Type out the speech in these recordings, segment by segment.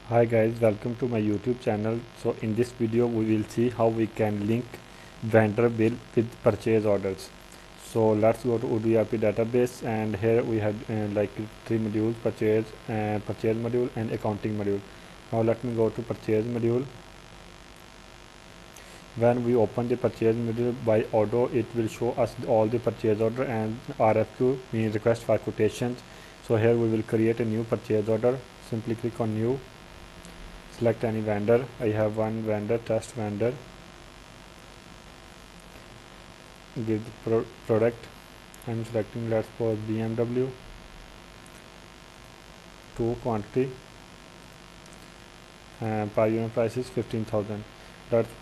Hi guys, welcome to my YouTube channel. So in this video we will see how we can link vendor bill with purchase orders. So let's go to Odoo ERP database, and here we have like three modules: purchase module and accounting module. Now let me go to purchase module. When we open the purchase module by Odoo, it will show us all the purchase order and RFQ, means request for quotations. So here we will create a new purchase order. Simply click on new. Select any vendor. I have one vendor, test vendor. Give the product. I'm selecting, let's suppose, BMW. To quantity, per unit price is 15,000.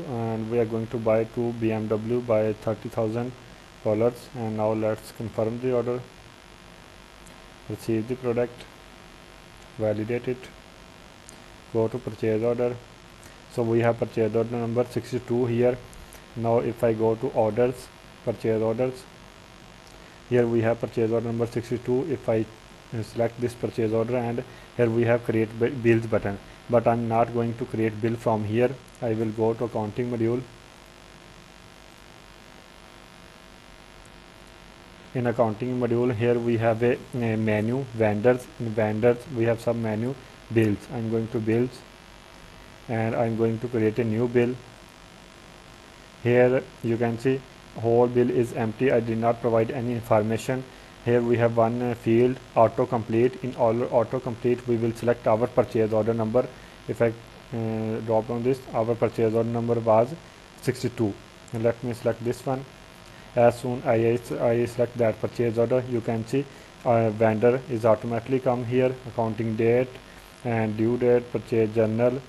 And we are going to buy two BMW by $30,000. And now let's confirm the order. Receive the product. Validate it. Go to purchase order. So we have purchase order number 62 here. Now if I go to orders, purchase orders, here we have purchase order number 62. If I select this purchase order, and here we have create bills button, but I'm not going to create bill from here. I will go to accounting module. In accounting module, here we have a menu, vendors. In vendors we have some menu, bills. I'm going to bills, and I'm going to create a new bill. Here you can see whole bill is empty. I did not provide any information. Here we have one field, autocomplete. In autocomplete we will select our purchase order number. If I drop down this, our purchase order number was 62. Let me select this one. As soon as I select that purchase order, you can see vendor is automatically come here, accounting date and due date, purchase journal,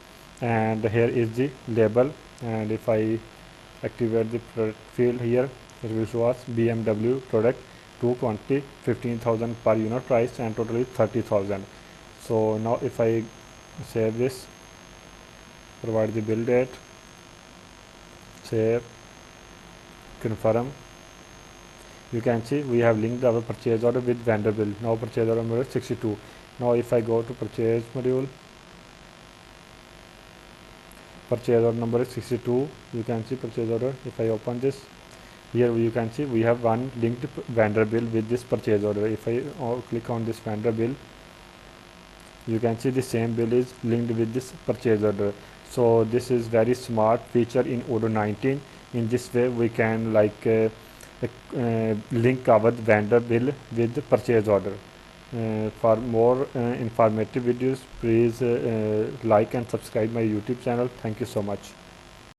and here is the label. And if I activate the product field here, it will show us BMW product, 220, 15,000 per unit price, and totally 30,000. So now if I save this, provide the bill date, save, confirm, you can see we have linked our purchase order with vendor bill. Now purchase order number is 62. Now if I go to purchase module, purchase order number is 62. You can see purchase order. If I open this, here you can see we have one linked vendor bill with this purchase order. If I click on this vendor bill, you can see the same bill is linked with this purchase order. So this is very smart feature in Odoo 19. In this way we can link our vendor bill with the purchase order. For more informative videos, please like and subscribe my YouTube channel. Thank you so much.